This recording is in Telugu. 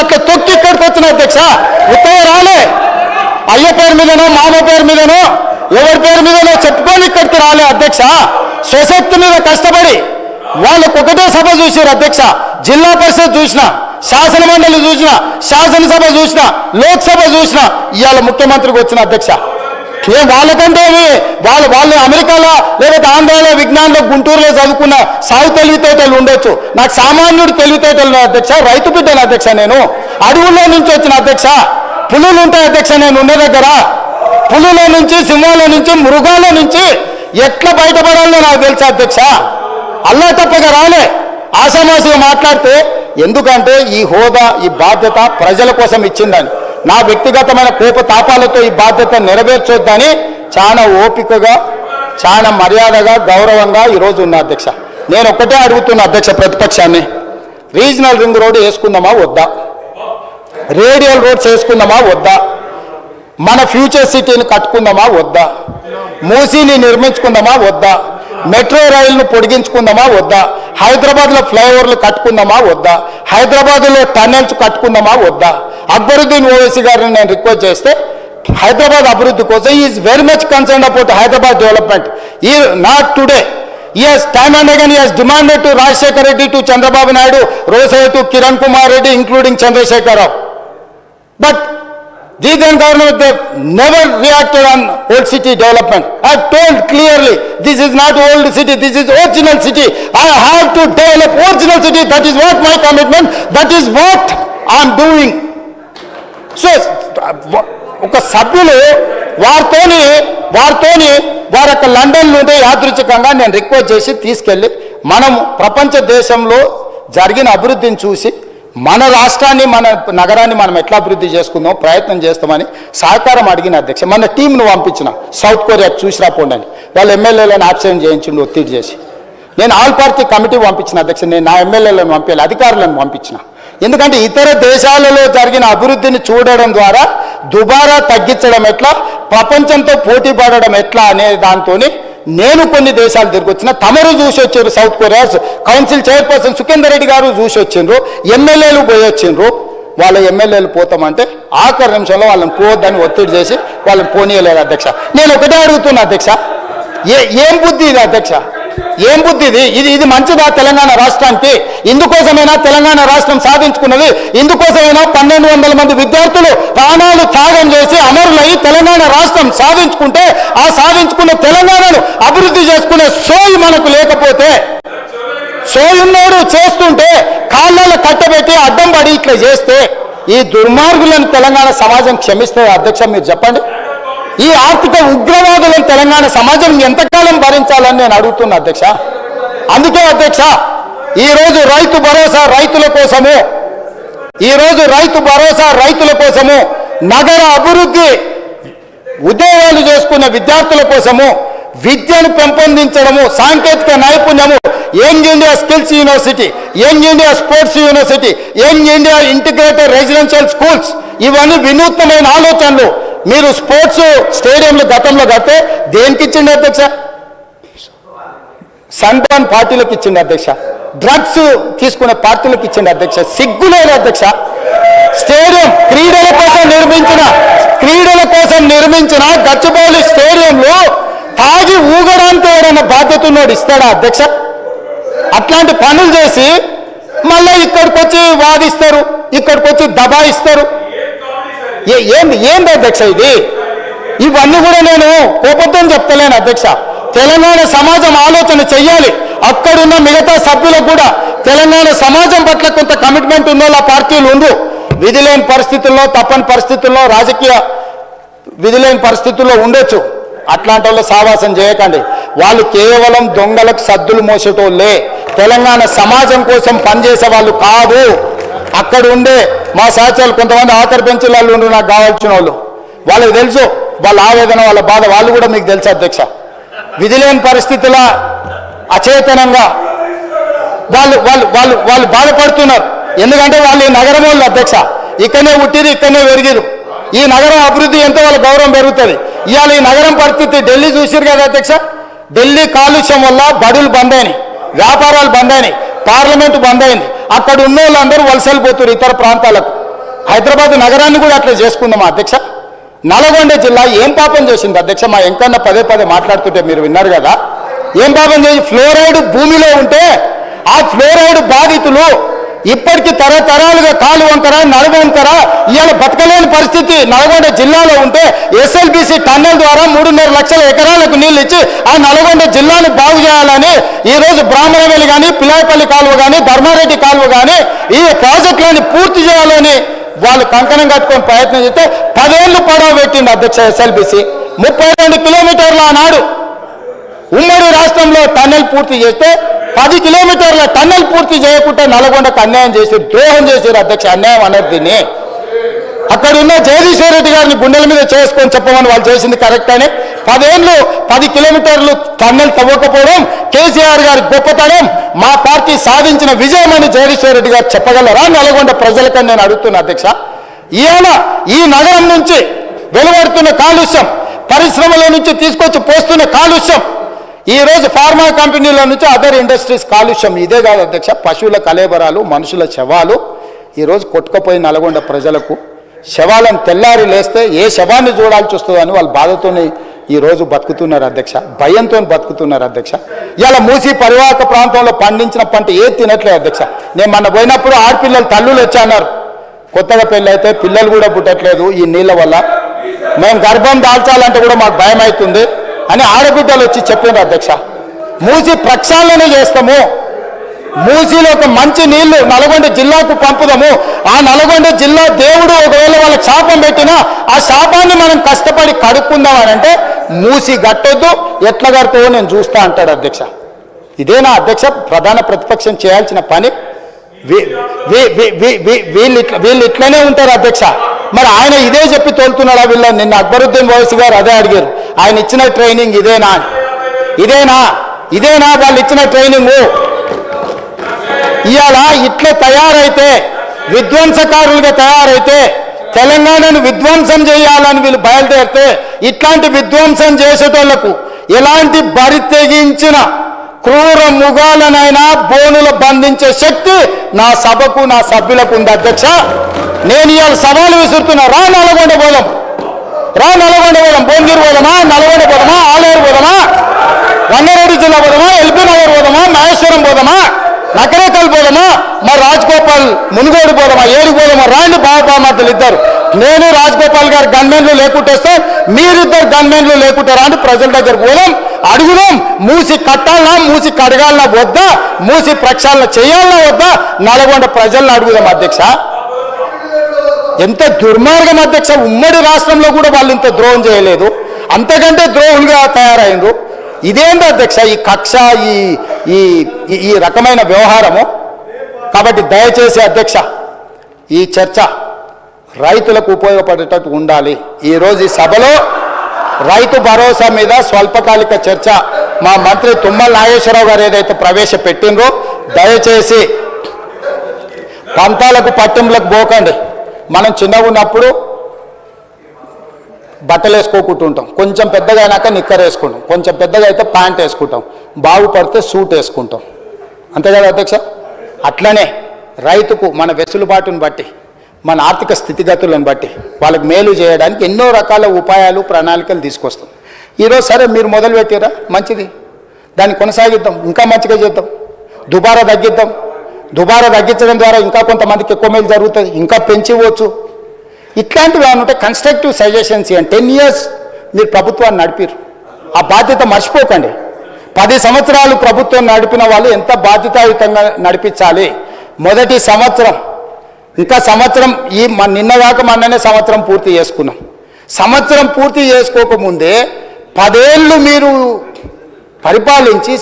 అట్లా తొక్కి ఇక్కడికి వచ్చిన అధ్యక్ష. ఉత్తగా రాలే, అయ్య పేరు మీదనో మామ పేరు మీదనో ఎవరి పేరు మీదనో చెప్పుకొని ఇక్కడికి రాలే అధ్యక్ష. స్వశక్తి మీద కష్టపడి వాళ్ళకు ఒకటే సభ చూసారు అధ్యక్ష. జిల్లా పరిషత్ చూసిన, శాసన మండలి చూసిన, శాసనసభ చూసిన, లోక్సభ చూసిన, ఇవాళ ముఖ్యమంత్రికి వచ్చిన అధ్యక్ష. వాళ్ళకంటే వాళ్ళు అమెరికాలో లేకపోతే ఆంధ్రాలో విజ్ఞానంలో గుంటూరులో చదువుకున్న సాగు తెలివితేటలు ఉండొచ్చు. నాకు సామాన్యుడు తెలివితేటలు అధ్యక్ష. రైతు బిడ్డను అధ్యక్ష. నేను అడవుల్లో నుంచి వచ్చిన అధ్యక్ష. పులులు ఉంటాయి అధ్యక్ష నేను ఉన్న దగ్గర. పులుల నుంచి, సింహాల నుంచి, మృగాల నుంచి ఎట్లా బయటపడాలో నాకు తెలుసు అధ్యక్ష. అల్లా తప్పగా రాలే ఆషామాషిగా మాట్లాడితే. ఎందుకంటే ఈ హోదా, ఈ బాధ్యత ప్రజల కోసం ఇచ్చిందని, నా వ్యక్తిగతమైన కోప తాపాలతో ఈ బాధ్యత నెరవేర్చొద్దని చాలా ఓపికగా, చాలా మర్యాదగా, గౌరవంగా ఈరోజు ఉన్న అధ్యక్ష. నేను ఒక్కటే అడుగుతున్నా అధ్యక్ష ప్రతిపక్షాన్ని, రీజనల్ రింగ్ రోడ్డు వేసుకుందామా వద్దా? రేడియల్ రోడ్స్ వేసుకుందామా వద్దా? మన ఫ్యూచర్ సిటీని కట్టుకుందామా వద్దా? మూసీని నిర్మించుకుందామా వద్దా? మెట్రో రైలును పొడిగించుకుందామా వద్దా? హైదరాబాద్లో ఫ్లైఓవర్లు కట్టుకుందామా వద్దా? హైదరాబాద్లో టన్నెల్స్ కట్టుకుందామా వద్దా? అక్బరుద్దీన్ ఓవైసీ గారిని నేను రిక్వెస్ట్ చేస్తే, హైదరాబాద్ అభివృద్ధి కోసం is very much concern about Hyderabad development. ఈ not today. Yes, time and again he has demanded to Rajshekhar Reddy, to Chandrababu Naidu, Rosai to Kiran Kumar Reddy, including Chandrasekhar Rao. But the then government, they never reacted on old city development. I have told clearly, this is not old city, this is original city. I have to develop original city. That is what my commitment, that is what I am doing. So, ఒక సభ్యులు వారితోని వారి యొక్క లండన్ నుండి యాదృచ్ఛికంగా నేను రిక్వెస్ట్ చేసి తీసుకెళ్ళి, మనం ప్రపంచ దేశంలో జరిగిన అభివృద్ధిని చూసి మన రాష్ట్రాన్ని, మన నగరాన్ని మనం ఎట్లా అభివృద్ధి చేసుకుందాం ప్రయత్నం చేస్తామని సహకారం అడిగిన అధ్యక్ష. మన టీంను పంపించిన సౌత్ కొరియా చూసి రాపోండి అని. వాళ్ళ ఎమ్మెల్యేలను ఆబ్సెంట్ చేయించిండు ఒత్తిడి చేసి. నేను ఆల్ పార్టీ కమిటీ పంపించిన అధ్యక్ష. నేను నా ఎమ్మెల్యేలను పంపించాలి, అధికారులను పంపించిన. ఎందుకంటే ఇతర దేశాలలో జరిగిన అభివృద్ధిని చూడడం ద్వారా దుబారా తగ్గించడం ఎట్లా, ప్రపంచంతో పోటీ పడడం ఎట్లా అనే దాంతో నేను కొన్ని దేశాలు తిరిగి వచ్చిన. తమరు చూసి వచ్చారు, south Korea council chairperson Sukhender Reddy గారు చూసి వచ్చిండ్రు, ఎమ్మెల్యేలు పోయి వచ్చిండ్రు. వాళ్ళ ఎమ్మెల్యేలు పోతామంటే ఆఖరి నిమిషంలో వాళ్ళని పోవద్దని ఒత్తిడి చేసి వాళ్ళని పోనీయలేదు అధ్యక్ష. నేను ఒకటే అడుగుతున్నా అధ్యక్ష, ఏం బుద్ధి ఇది అధ్యక్ష? ఏం బుద్ధి ఇది? ఇది మంచిదా తెలంగాణ రాష్ట్రానికి? ఇందుకోసమైనా తెలంగాణ రాష్ట్రం సాధించుకున్నది? ఇందుకోసమైనా 1200 మంది విద్యార్థులు ప్రాణాలు త్యాగం చేసి అమరులై తెలంగాణ రాష్ట్రం సాధించుకుంటే, ఆ సాధించుకున్న తెలంగాణను అభివృద్ధి చేసుకునే సోయి మనకు లేకపోతే, సోయున్నోడు చేస్తుంటే కాళ్ళలో కట్టబెట్టి అడ్డం పడి ఇట్లా చేస్తే ఈ దుర్మార్గులను తెలంగాణ సమాజం క్షమిస్తుంది అధ్యక్ష? మీరు చెప్పండి. ఈ ఆర్థిక ఉగ్రవాదులను తెలంగాణ సమాజం ఎంతకాలం భరించాలని నేను అడుగుతున్నా అధ్యక్ష. అందుకే అధ్యక్ష ఈరోజు రైతు భరోసా రైతుల కోసము, నగర అభివృద్ధి, ఉద్యోగాలు చేసుకున్న విద్యార్థుల కోసము, విద్యను పెంపొందించడము, సాంకేతిక నైపుణ్యము, young India skills university, young India sports university, young India integrated residential schools, ఇవన్నీ వినూత్నమైన ఆలోచనలు. మీరు స్పోర్ట్స్ స్టేడియంలు గతంలో కడితే దేనికి ఇచ్చిండి అధ్యక్ష? సన్బాన్ పార్టీలకు ఇచ్చిండి అధ్యక్ష. డ్రగ్స్ తీసుకునే పార్టీలకు ఇచ్చిండి అధ్యక్ష. సిగ్గులేదు అధ్యక్ష. స్టేడియం క్రీడల కోసం నిర్మించిన గచ్చిబౌలి స్టేడియంలో తాగి ఊగడానికి ఎవరైనా బాధ్యత ఉన్నోడు ఇస్తాడా అధ్యక్ష? అట్లాంటి పనులు చేసి మళ్ళీ ఇక్కడికి వచ్చి వాదిస్తారు, ఇక్కడికి వచ్చి దబాయిస్తారు. ఏంది అధ్యక్ష ఇది? ఇవన్నీ కూడా నేను కోపంతో చెప్తలేను అధ్యక్ష. తెలంగాణ సమాజం ఆలోచన చెయ్యాలి. అక్కడున్న మిగతా సభ్యులకు కూడా తెలంగాణ సమాజం పట్ల కొంత కమిట్మెంట్ ఉన్న పార్టీలు ఉండు. విధి లేని పరిస్థితుల్లో, తప్పని పరిస్థితుల్లో, రాజకీయ విధి లేని పరిస్థితుల్లో ఉండొచ్చు. అట్లాంటి వాళ్ళు సావాసం చేయకండి. వాళ్ళు కేవలం దొంగలకు సద్దులు మోసేటోళ్ళే. తెలంగాణ సమాజం కోసం పనిచేసే వాళ్ళు కాదు. అక్కడ ఉండే మా సహచరులు కొంతమంది ఆఖరి బెంచీలలో ఉండి నాకు కావాల్సిన వాళ్ళు, వాళ్ళకి తెలుసు వాళ్ళ ఆవేదన, వాళ్ళ బాధ వాళ్ళు కూడా మీకు తెలుసు అధ్యక్ష. విధి లేని పరిస్థితుల అచేతనంగా వాళ్ళు బాధపడుతున్నారు. ఎందుకంటే వాళ్ళు ఈ నగరం వాళ్ళు అధ్యక్ష. ఇక్కడనే పుట్టిరు, ఇక్కడనే పెరిగిరు. ఈ నగరం అభివృద్ధి ఎంతో వాళ్ళ గౌరవం పెరుగుతుంది. ఇవాళ ఈ నగరం పరిస్థితి ఢిల్లీ చూసిరు కదా అధ్యక్ష. ఢిల్లీ కాలుష్యం వల్ల బడులు బంద్ అయినాయి, వ్యాపారాలు బంద్ అయినాయి, పార్లమెంటు బంద్ అయింది. అక్కడ ఉన్న వాళ్ళందరూ వలసలు పోతున్నారు ఇతర ప్రాంతాలకు. హైదరాబాద్ నగరాన్ని కూడా అట్లా చేసుకుందాం అధ్యక్ష. నల్గొండ జిల్లా ఏం పాపం చేసింది అధ్యక్ష? మా ఎంకన్న పదే పదే మాట్లాడుతుంటే మీరు విన్నారు కదా. ఏం పాపం చేసి ఫ్లోరైడ్ భూమిలో ఉంటే ఆ ఫ్లోరైడ్ బాధితులు ఇప్పటికీ తరతరాలుగా కాలు వంకర నడుము వంకర ఇవాళ బతకలేని పరిస్థితి నల్గొండ జిల్లాలో ఉంటే ఎస్ఎల్బిసి టన్నెల్ ద్వారా 3.5 లక్షల ఎకరాలకు నీళ్ళు ఇచ్చి ఆ నల్గొండ జిల్లాను బాగు చేయాలని ఈరోజు బ్రాహ్మణవేలి కానీ పిల్లాయపల్లి కాలువ కానీ ధర్మారెడ్డి కాలువ కానీ ఈ ప్రాజెక్టులను పూర్తి చేయాలని వాళ్ళు కంకణం కట్టుకొని ప్రయత్నం చేస్తే 10 ఏళ్ళు పడవ పెట్టింది అధ్యక్ష. ఎస్ఎల్బిసి 32 కిలోమీటర్ల ఆనాడు ఉమ్మడి రాష్ట్రంలో టన్నెల్ పూర్తి చేస్తే 10 కిలోమీటర్ల టన్నెల్ పూర్తి చేయకుండా నల్గొండకు అన్యాయం చేశారు, ద్రోహం చేశారు అధ్యక్ష. అన్యాయం అన్నారు దీన్ని. అక్కడ ఉన్న జగదీశ్వర్ రెడ్డి గారిని గుండెల మీద చేసుకొని చెప్పమని వాళ్ళు చేసింది కరెక్ట్ అని 10 ఏళ్ళు 10 కిలోమీటర్లు టన్నెల్ తవ్వకపోవడం కేసీఆర్ గారి గొప్పతనం, మా పార్టీ సాధించిన విజయం అని జగదీశ్వర్ రెడ్డి గారు చెప్పగలరా నల్గొండ ప్రజలకని నేను అడుగుతున్నా అధ్యక్ష. ఇవాళ ఈ నగరం నుంచి వెలువడుతున్న కాలుష్యం, పరిశ్రమల నుంచి తీసుకొచ్చి పోస్తున్న కాలుష్యం, ఈ రోజు ఫార్మా కంపెనీల నుంచి అదర్ ఇండస్ట్రీస్ కాలుష్యం, ఇదే కాదు అధ్యక్ష, పశువుల కలేబరాలు, మనుషుల శవాలు ఈరోజు కొట్టుకుపోయి నల్గొండ ప్రజలకు శవాలను తెల్లారి లేస్తే ఏ శవాన్ని చూడాల్సి వస్తుందని వాళ్ళు బాధతోనే ఈరోజు బతుకుతున్నారు అధ్యక్ష, భయంతో బతుకుతున్నారు అధ్యక్ష. ఇలా మూసి పరివాహక ప్రాంతంలో పండించిన పంట ఏది తినట్లేదు అధ్యక్ష. నేను మొన్న పోయినప్పుడు ఆడపిల్లలు తల్లులు వచ్చాన్నారు, కొత్తగా పెళ్ళి అయితే పిల్లలు కూడా పుట్టట్లేదు ఈ నీళ్ళ వల్ల, మేము గర్భం దాల్చాలంటే కూడా మాకు భయం అవుతుంది అని ఆడబిడ్డలు వచ్చి చెప్పారు అధ్యక్ష. మూసి ప్రక్షాళన చేస్తాము, మూసిలో ఒక మంచి నీళ్లు నల్గొండ జిల్లాకు పంపుదాము, ఆ నల్గొండ జిల్లా దేవుడు ఒకవేళ వాళ్ళకి శాపం పెట్టినా ఆ శాపాన్ని మనం కష్టపడి కడుక్కుందాం అని అంటే మూసి గట్టొద్దు, ఎట్లా కడతావో నేను చూస్తా అంటాడు అధ్యక్ష. ఇదేనా అధ్యక్ష ప్రధాన ప్రతిపక్షం చేయాల్సిన పని? వీళ్ళు ఇట్లనే ఉంటారు అధ్యక్ష. మరి ఆయన ఇదే చెప్పి తోలుతున్నాడా వీళ్ళ? నిన్న అక్బరుద్దీన్ ఓవైసీ గారు అదే అడిగారు, ఆయన ఇచ్చిన ట్రైనింగ్ ఇదేనా వాళ్ళు ఇచ్చిన ట్రైనింగు? ఇవాళ ఇట్లా తయారైతే విధ్వంసకారులుగా తయారైతే తెలంగాణను విధ్వంసం చేయాలని వీళ్ళు బయలుదేరితే ఇట్లాంటి విధ్వంసం చేసేటోళ్లకు ఎలాంటి బరి తెగించిన క్రూర ముగాలనైనా బోనులు బంధించే శక్తి నా సభకు నా సభ్యులకు ఉంది అధ్యక్ష. నేను ఇవాళ సవాలు విసురుతున్నా, రా నల్గొండ పోదాం, భువనగిరి పోదామా, నల్గొండ పోదామా, ఆలేరు పోదామా, రంగారెడ్డి జిల్లా పోదామా, ఎల్బీ నగర్ పోదామా, మహేశ్వరం పోదామా, నకరేకల్ పోదామా, మరి రాజగోపాల్ మునుగోడు పోదామా, ఏడు పోదామా, రాండి బాబామాతలు ఇద్దరు, నేను రాజగోపాల్ గారు గన్మెన్లు లేకుంటేస్తే మీరిద్దరు గన్మెన్లు లేకుంటారా అని ప్రజల దగ్గర పోదాం, అడుగుదాం. మూసి కట్టాలన్నా, మూసి కడగాలన్నా వద్దా, మూసి ప్రక్షాళన చేయాలన్నా వద్దా, నల్గొండ ప్రజలను అడుగుదాం అధ్యక్ష. ఎంత దుర్మార్గం అధ్యక్ష, ఉమ్మడి రాష్ట్రంలో కూడా వాళ్ళు ఇంత ద్రోహం చేయలేదు, అంతకంటే ద్రోహులుగా తయారైనరు. ఇదేంటి అధ్యక్ష ఈ కక్ష, ఈ రకమైన వ్యవహారము? కాబట్టి దయచేసి అధ్యక్ష ఈ చర్చ రైతులకు ఉపయోగపడేటట్టు ఉండాలి. ఈరోజు ఈ సభలో రైతు భరోసా మీద స్వల్పకాలిక చర్చ మా మంత్రి తుమ్మల నాగేశ్వరరావు గారు ఏదైతే ప్రవేశపెట్టినరో దయచేసి పంతాలకు పట్టింపులకు పోకండి. మనం చిన్నగా ఉన్నప్పుడు బట్టలు వేసుకోకుంటుంటాం, కొంచెం పెద్దగా అయినాక నిక్కర్ వేసుకుంటాం, కొంచెం పెద్దగా అయితే ప్యాంట్ వేసుకుంటాం, బాగుపడితే సూట్ వేసుకుంటాం, అంతే కదా అధ్యక్ష? అట్లనే రైతుకు మన వెసులుబాటును బట్టి, మన ఆర్థిక స్థితిగతులను బట్టి వాళ్ళకి మేలు చేయడానికి ఎన్నో రకాల ఉపాయాలు ప్రణాళికలు తీసుకొస్తాం. ఈరోజు సరే మీరు మొదలు పెట్టారా, మంచిది, దాన్ని కొనసాగిద్దాం, ఇంకా మంచిగా చేద్దాం, దుబారా తగ్గిద్దాం. దుబారా తగ్గించడం ద్వారా ఇంకా కొంతమందికి ఎక్కువ మేలు జరుగుతుంది, ఇంకా పెంచివచ్చు. ఇట్లాంటివి ఏమంటే కన్స్ట్రక్టివ్ సజెషన్స్ ఇవ్వండి. 10 years మీరు ప్రభుత్వాన్ని నడిపారు, ఆ బాధ్యత మర్చిపోకండి. 10 సంవత్సరాలు ప్రభుత్వం నడిపిన వాళ్ళు ఎంత బాధ్యతాయుతంగా నడిపించాలి. మొదటి సంవత్సరం, ఇంకా సంవత్సరం, నిన్నగాక మొన్ననే సంవత్సరం పూర్తి చేసుకున్నాం. సంవత్సరం పూర్తి చేసుకోకముందే 10 ఏళ్ళు మీరు పరిపాలించి